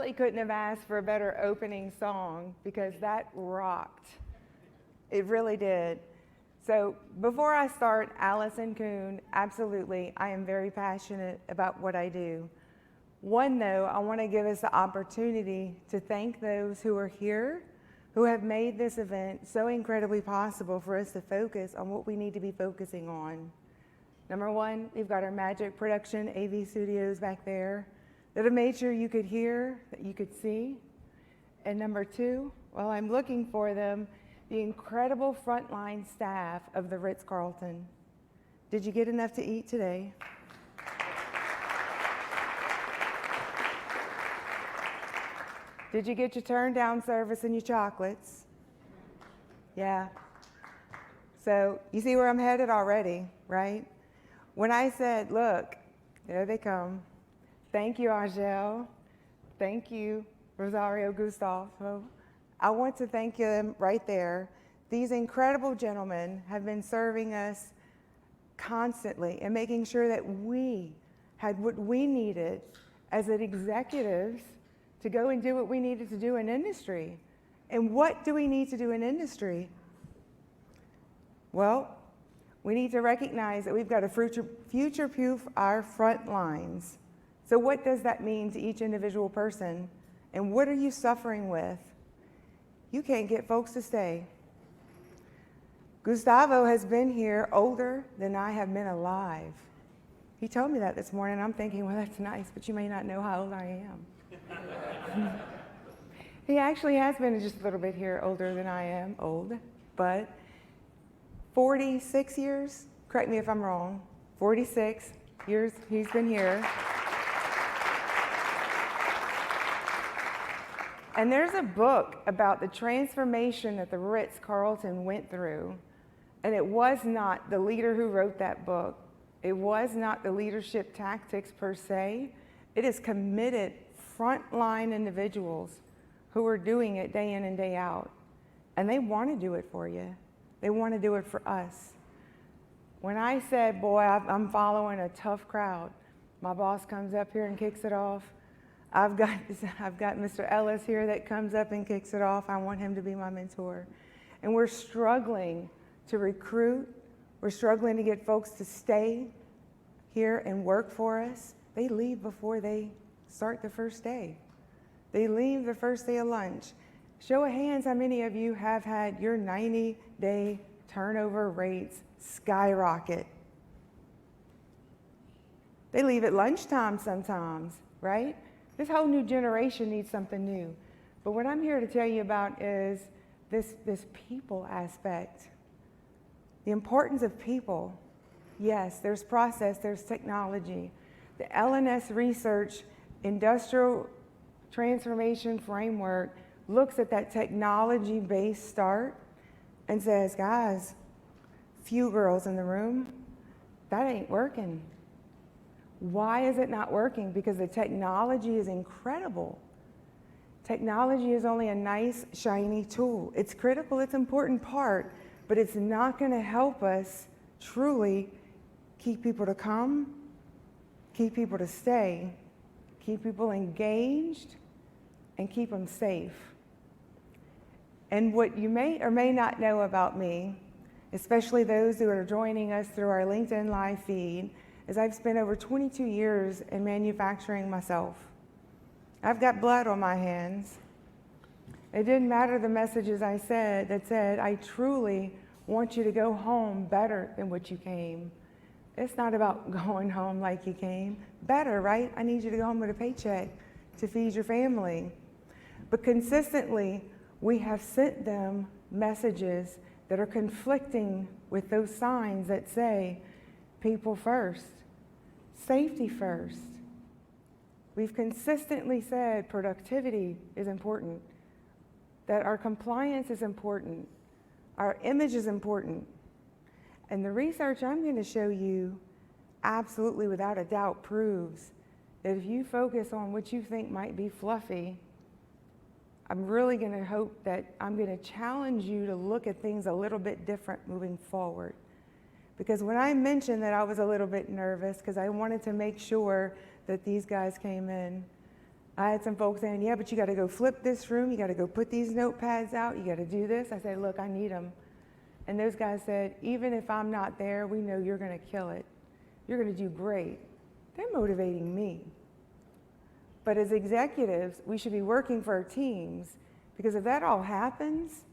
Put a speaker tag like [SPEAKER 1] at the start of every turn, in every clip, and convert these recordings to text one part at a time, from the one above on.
[SPEAKER 1] really couldn't have asked for a better opening song because that rocked. It really did. So before I start, Allison, Kuhn, absolutely, I am very passionate about what I do. One, though, I want to give us the opportunity to thank those who are here, who have made this event so incredibly possible for us to focus on what we need to be focusing on. Number one, we've got our Magic Production AV studios back there that have made sure you could hear, that you could see. And number two, while I'm looking for them, the incredible frontline staff of the Ritz-Carlton. Did you get enough to eat today? Did you get your turn down service and your chocolates? Yeah. So you see where I'm headed already, right? When I said, look, there they come. Thank you, Angel. Thank you, Rosario Gustavo. I want to thank them right there. These incredible gentlemen have been serving us constantly and making sure that we had what we needed as executives to go and do what we needed to do in industry. And what do we need to do in industry? Well, we need to recognize that we've got to future-proof our front lines. So what does that mean to each individual person? And what are you suffering with? You can't get folks to stay. Gustavo has been here older than I have been alive. He told me that this morning. I'm thinking, well, that's nice, but you may not know how old I am. He actually has been just a little bit here older than I am, but 46 years, correct me if I'm wrong, 46 years he's been here. And there's a book about the transformation that the Ritz-Carlton went through. And it was not the leader who wrote that book. It was not the leadership tactics per se. It is committed frontline individuals who are doing it day in and day out. And they want to do it for you. They want to do it for us. When I said, boy, I'm following a tough crowd, my boss comes up here and kicks it off. I've got Mr. Ellis here that comes up and kicks it off. I want him to be my mentor. And we're struggling to recruit. We're struggling to get folks to stay here and work for us. They leave before they start the first day. They leave the first day of lunch. Show of hands, how many of you have had your 90-day turnover rates skyrocket? They leave at lunchtime sometimes, right? This whole new generation needs something new. But what I'm here to tell you about is this people aspect. The importance of people. Yes, there's process, there's technology. The LNS Research Industrial Transformation Framework looks at that technology-based start and says, guys, few girls in the room, that ain't working. Why is it not working? Because the technology is incredible. Technology is only a nice, shiny tool. It's critical, it's an important part, but it's not going to help us truly keep people to come, keep people to stay, keep people engaged, and keep them safe. And what you may or may not know about me, especially those who are joining us through our LinkedIn Live feed, is I've spent over 22 years in manufacturing myself. I've got blood on my hands. It didn't matter the messages I said that said, I truly want you to go home better than what you came. It's not about going home like you came. Better, right? I need you to go home with a paycheck to feed your family. But consistently, we have sent them messages that are conflicting with those signs that say, people first, safety first. We've consistently said productivity is important, that our compliance is important, our image is important. And the research I'm going to show you absolutely without a doubt proves that if you focus on what you think might be fluffy, I'm really going to hope that I'm going to challenge you to look at things a little bit different moving forward. Because when I mentioned that I was a little bit nervous because I wanted to make sure that these guys came in, I had some folks saying, yeah, but you got to go flip this room. You got to go put these notepads out. You got to do this. I said, look, I need them. And those guys said, even if I'm not there, we know you're going to kill it. You're going to do great. They're motivating me. But as executives, we should be working for our teams, because if that all happens,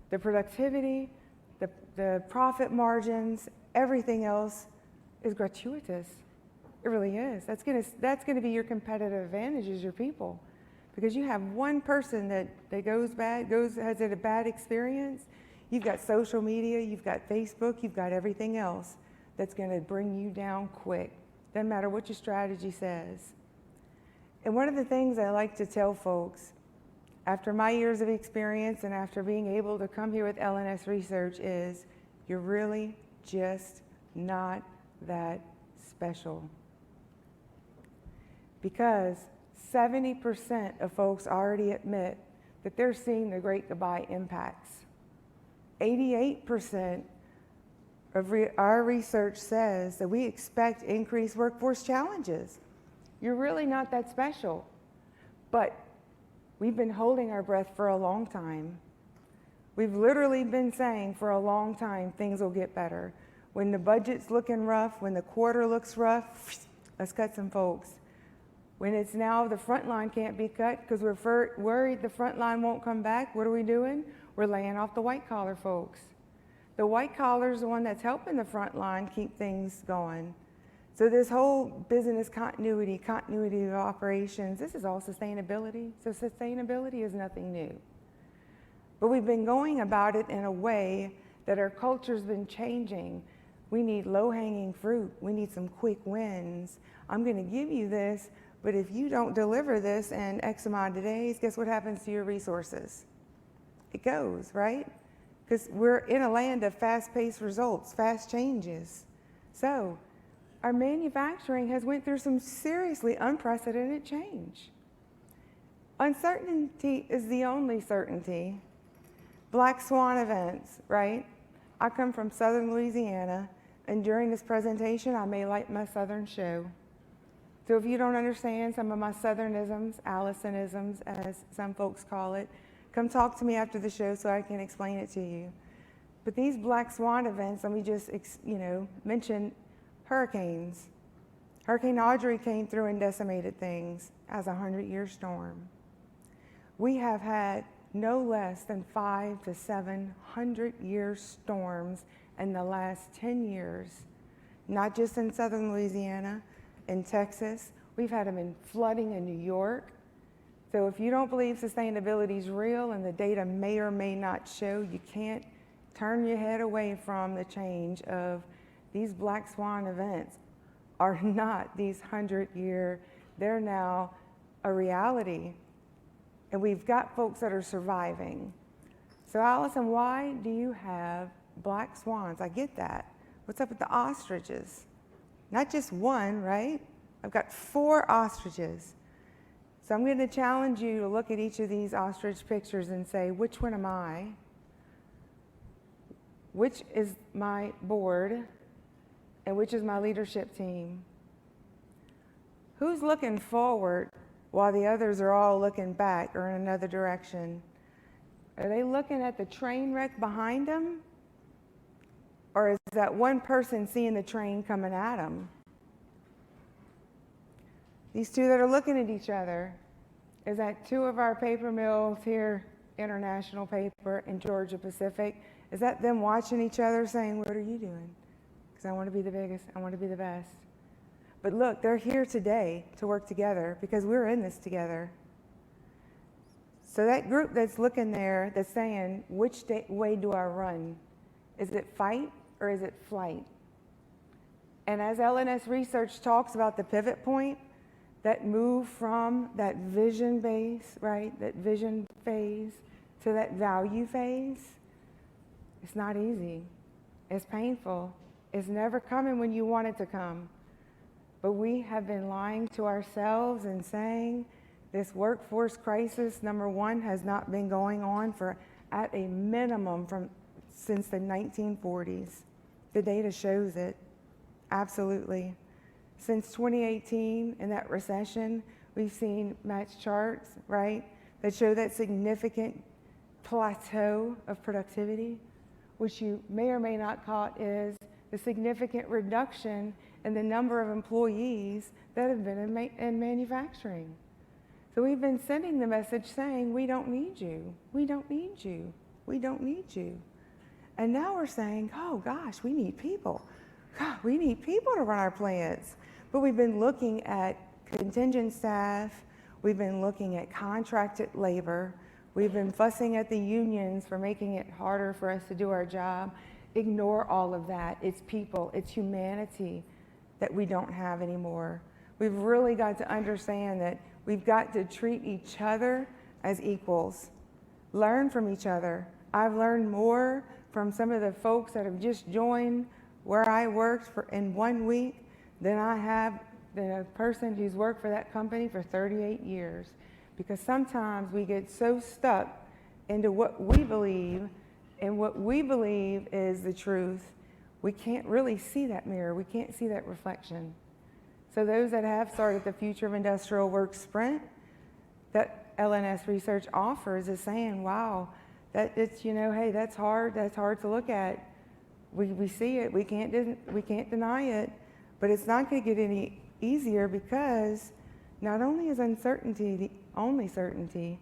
[SPEAKER 1] the productivity, the profit margins, everything else is gratuitous. It really is. That's going to be your competitive advantage, is your people. Because you have one person that has had a bad experience. You've got social media, you've got Facebook, you've got everything else that's going to bring you down quick. Doesn't matter what your strategy says. And one of the things I like to tell folks, after my years of experience and after being able to come here with LNS research, is you're really just not that special. Because 70% of folks already admit that they're seeing the great goodbye impacts. 88% of our research says that we expect increased workforce challenges. You're really not that special. But we've been holding our breath for a long time. We've literally been saying for a long time things will get better. When the budget's looking rough, when the quarter looks rough, let's cut some folks. When it's now the front line can't be cut because we're worried the front line won't come back, what are we doing? We're laying off the white collar folks. The white collar is the one that's helping the front line keep things going. So this whole business continuity of operations, this is all sustainability. So sustainability is nothing new. But we've been going about it in a way that our culture's been changing. We need low-hanging fruit. We need some quick wins. I'm going to give you this, but if you don't deliver this in X amount of days, guess what happens to your resources? It goes, right? Because we're in a land of fast-paced results, fast changes. So our manufacturing has went through some seriously unprecedented change. Uncertainty is the only certainty. Black swan events, right? I come from southern Louisiana, and during this presentation, I may light my southern show. So if you don't understand some of my southernisms, Allisonisms, as some folks call it, come talk to me after the show so I can explain it to you. But these black swan events, let me just, mention hurricanes. Hurricane Audrey came through and decimated things as a 100-year storm. We have had no less than 500 to 700-year storms in the last 10 years, not just in southern Louisiana, in Texas. We've had them in flooding in New York. So if you don't believe sustainability is real and the data may or may not show, you can't turn your head away from the change of these black swan events are not these 100-year, they're now a reality. And we've got folks that are surviving. So Allison, why do you have black swans? I get that. What's up with the ostriches? Not just one, right? I've got 4 ostriches. So I'm going to challenge you to look at each of these ostrich pictures and say, which one am I? Which is my board? And which is my leadership team? Who's looking forward while the others are all looking back or in another direction? Are they looking at the train wreck behind them? Or is that one person seeing the train coming at them? These two that are looking at each other, is that 2 of our paper mills here, International Paper and Georgia Pacific, is that them watching each other saying, what are you doing? Because I want to be the biggest, I want to be the best. But look, they're here today to work together because we're in this together. So that group that's looking there, that's saying, which way do I run? Is it fight or is it flight? And as LNS research talks about the pivot point, that move from that vision base, right, that vision phase to that value phase, it's not easy. It's painful. It's never coming when you want it to come. But we have been lying to ourselves and saying this workforce crisis, number one, has not been going on for at a minimum since the 1940s. The data shows it, absolutely. Since 2018, in that recession, We've seen match charts, right, that show that significant plateau of productivity, which you may or may not caught is the significant reduction in the number of employees that have been in manufacturing. So we've been sending the message saying, we don't need you, we don't need you, we don't need you. And now we're saying, oh gosh, we need people. God, we need people to run our plants. But we've been looking at contingent staff, we've been looking at contracted labor, we've been fussing at the unions for making it harder for us to do our job. Ignore all of that. It's people, it's humanity that we don't have anymore. We've really got to understand that we've got to treat each other as equals. Learn from each other. I've learned more from some of the folks that have just joined where I worked in 1 week than I have than a person who's worked for that company for 38 years. Because sometimes we get so stuck into what we believe, and what we believe is the truth, we can't really see that mirror, we can't see that reflection. So those that have started the Future of Industrial Work Sprint that LNS research offers is saying, wow, that it's, hey, that's hard to look at. We see it, we can't deny it, but it's not going to get any easier because not only is uncertainty the only certainty,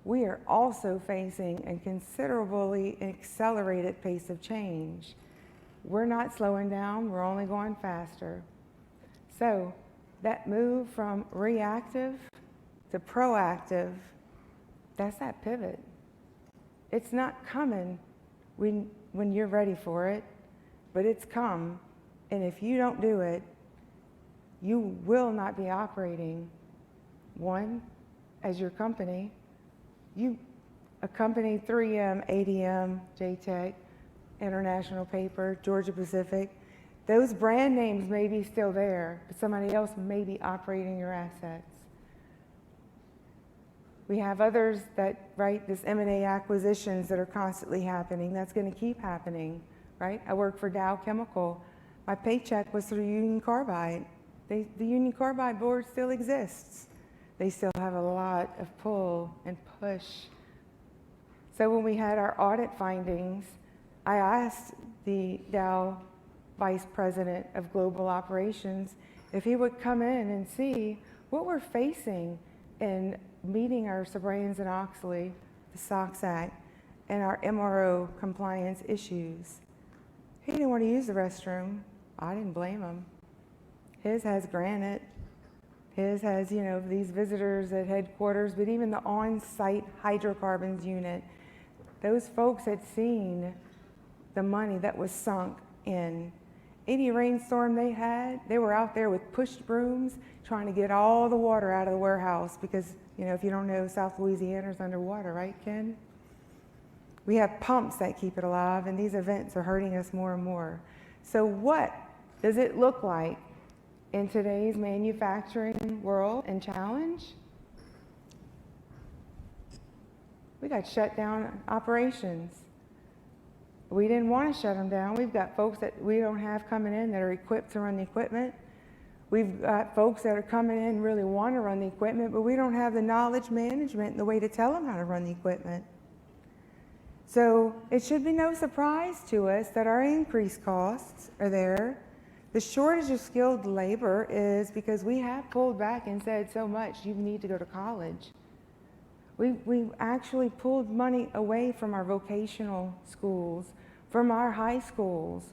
[SPEAKER 1] we are also facing a considerably accelerated pace of change. We're not slowing down, we're only going faster. So that move from reactive to proactive, that's that pivot. It's not coming when you're ready for it, but it's come. And if you don't do it, you will not be operating, one, as your company. A company, 3M, ADM, JTech, International Paper, Georgia Pacific, those brand names may be still there, but somebody else may be operating your assets. We have others that, right, this M&A acquisitions that are constantly happening, that's going to keep happening, right? I work for Dow Chemical. My paycheck was through Union Carbide. The Union Carbide board still exists. They still have a lot of pull and push. So when we had our audit findings, I asked the Dow Vice President of Global Operations if he would come in and see what we're facing in meeting our Sarbanes-Oxley, the SOX Act, and our MRO compliance issues. He didn't want to use the restroom. I didn't blame him. His has granite. His has, these visitors at headquarters, but even the on-site hydrocarbons unit, those folks had seen the money that was sunk in. Any rainstorm they had, they were out there with push brooms trying to get all the water out of the warehouse because, if you don't know, South Louisiana's underwater, right, Ken? We have pumps that keep it alive, and these events are hurting us more and more. So what does it look like in today's manufacturing world and challenge? We got shut down operations. We didn't want to shut them down. We've got folks that we don't have coming in that are equipped to run the equipment. We've got folks that are coming in really want to run the equipment, but we don't have the knowledge management and the way to tell them how to run the equipment. So it should be no surprise to us that our increased costs are there. The shortage of skilled labor is because we have pulled back and said so much, you need to go to college. We actually pulled money away from our vocational schools, from our high schools.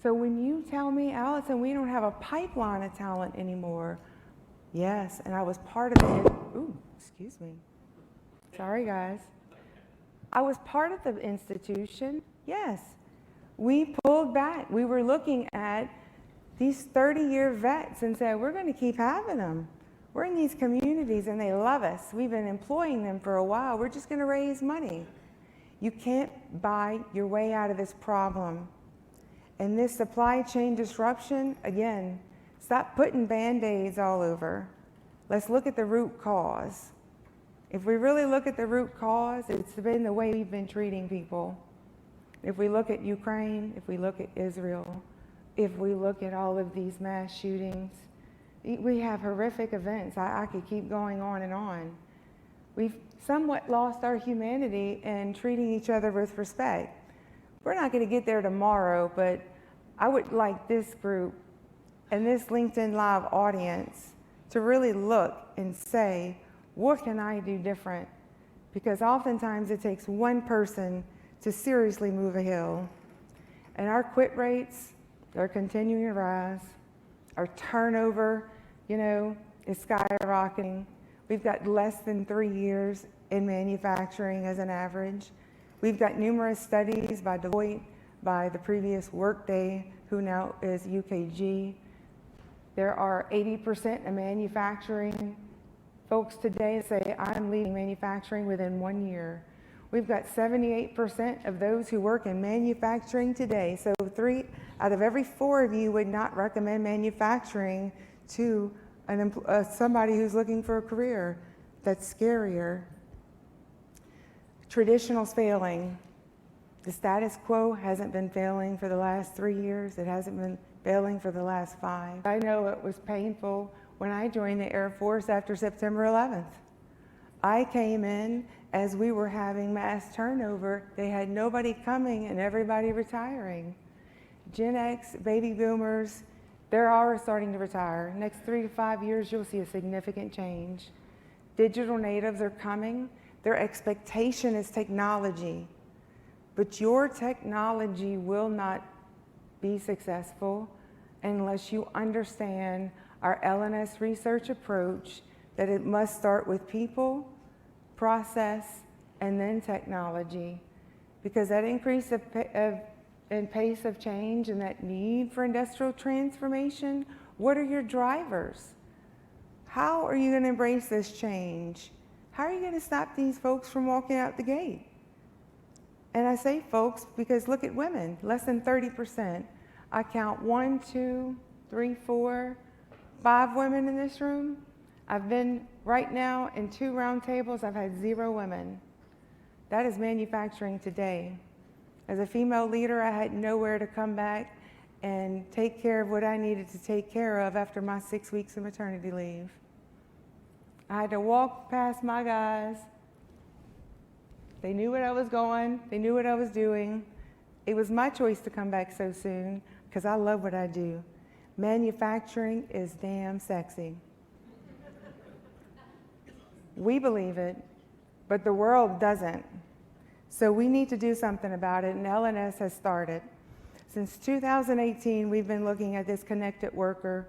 [SPEAKER 1] So when you tell me, Allison, we don't have a pipeline of talent anymore, yes, and I was part of it. Ooh, excuse me. Sorry, guys. I was part of the institution, yes. We pulled back. We were looking at these 30-year vets and said, we're going to keep having them. We're in these communities and they love us. We've been employing them for a while. We're just going to raise money. You can't buy your way out of this problem. And this supply chain disruption, again, stop putting Band-Aids all over. Let's look at the root cause. If we really look at the root cause, it's been the way we've been treating people. If we look at Ukraine, if we look at Israel, if we look at all of these mass shootings, We have horrific events. I could keep going on and on. We've somewhat lost our humanity in treating each other with respect. We're not going to get there tomorrow, but I would like this group and this LinkedIn Live audience to really look and say, what can I do different? Because oftentimes it takes one person to seriously move a hill. And our quit rates are continuing to rise. Our turnover, is skyrocketing. We've got less than 3 years in manufacturing as an average. We've got numerous studies by Deloitte, by the previous Workday, who now is UKG. There are 80% of manufacturing folks today say, I'm leaving manufacturing within 1 year. We've got 78% of those who work in manufacturing today. So 3 out of every 4 of you would not recommend manufacturing to somebody who's looking for a career. That's scarier. Traditional's failing. The status quo hasn't been failing for the last 3 years. It hasn't been failing for the last 5. I know it was painful when I joined the Air Force after September 11th. I came in as we were having mass turnover. They had nobody coming and everybody retiring. Gen X, baby boomers, they're already starting to retire. Next 3 to 5 years, you'll see a significant change. Digital natives are coming. Their expectation is technology. But your technology will not be successful unless you understand our L&S research approach, that it must start with people, process, and then technology. Because that increase in pace of change and that need for industrial transformation, what are your drivers? How are you going to embrace this change? How are you going to stop these folks from walking out the gate? And I say folks because look at women, less than 30%. I count 1, 2, 3, 4, 5 women in this room. I've been right now in 2 round tables, I've had 0 women. That is manufacturing today. As a female leader, I had nowhere to come back and take care of what I needed to take care of after my 6 weeks of maternity leave. I had to walk past my guys. They knew what I was going. They knew what I was doing. It was my choice to come back so soon because I love what I do. Manufacturing is damn sexy. We believe it, but the world doesn't. So we need to do something about it, and L&S has started. Since 2018, we've been looking at this connected worker.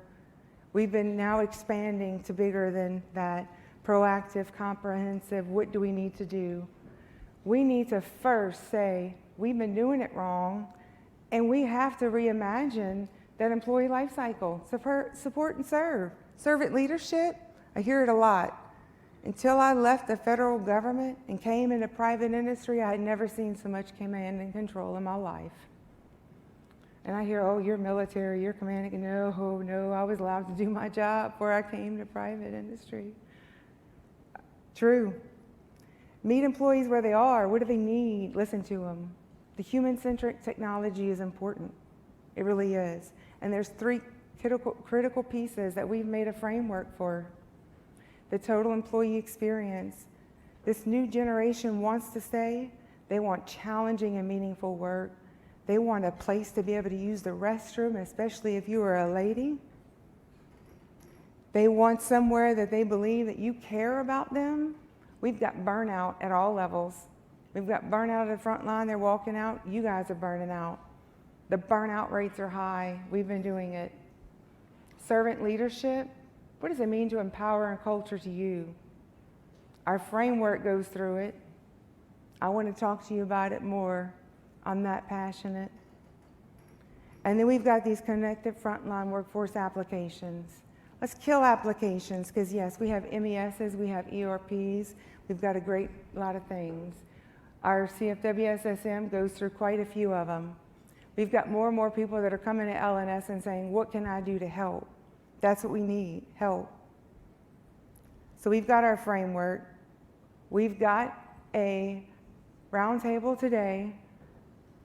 [SPEAKER 1] We've been now expanding to bigger than that, proactive, comprehensive. What do we need to do? We need to first say, we've been doing it wrong, and we have to reimagine that employee lifecycle. Support and serve. Servant leadership, I hear it a lot. Until I left the federal government and came into private industry, I had never seen so much command and control in my life. And I hear, oh, you're military, you're commanding. No, I was allowed to do my job before I came to private industry. True. Meet employees where they are. What do they need? Listen to them. The human-centric technology is important. It really is. And there's 3 critical pieces that we've made a framework for. The total employee experience. This new generation wants to stay. They want challenging and meaningful work. They want a place to be able to use the restroom, especially if you are a lady. They want somewhere that they believe that you care about them. We've got burnout at all levels. We've got burnout at the front line. They're walking out. You guys are burning out. The burnout rates are high. We've been doing it. Servant leadership. What does it mean to empower a culture to you? Our framework goes through it. I want to talk to you about it more. I'm that passionate. And then we've got these connected frontline workforce applications. Let's kill applications because, yes, we have MESs, we have ERPs, we've got a great lot of things. Our CFWSSM goes through quite a few of them. We've got more and more people that are coming to L&S and saying, what can I do to help? That's what we need, help. So we've got our framework. We've got a roundtable today,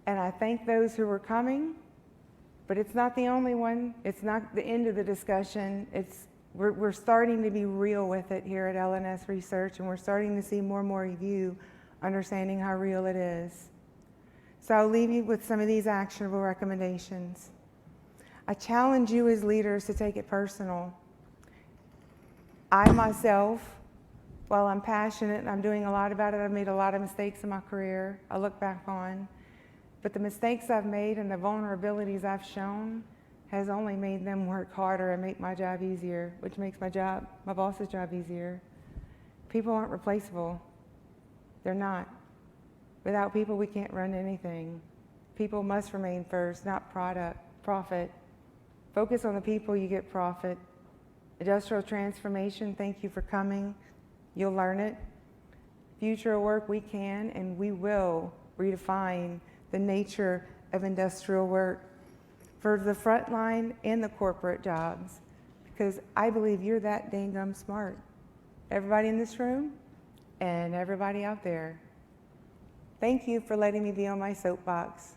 [SPEAKER 1] and I thank those who are coming, but it's not the only one. It's not the end of the discussion. It's We're starting to be real with it here at LNS Research, and we're starting to see more and more of you understanding how real it is. So I'll leave you with some of these actionable recommendations. I challenge you as leaders to take it personal. I myself, while I'm passionate and I'm doing a lot about it, I've made a lot of mistakes in my career I look back on. But the mistakes I've made and the vulnerabilities I've shown has only made them work harder and make my job easier, which makes my boss's job easier. People aren't replaceable. They're not. Without people, we can't run anything. People must remain first, not profit. Focus on the people, you get profit. Industrial transformation, thank you for coming. You'll learn it. Future work, we can and we will redefine the nature of industrial work for the frontline and the corporate jobs, because I believe you're that dang gum smart. Everybody in this room and everybody out there. Thank you for letting me be on my soapbox.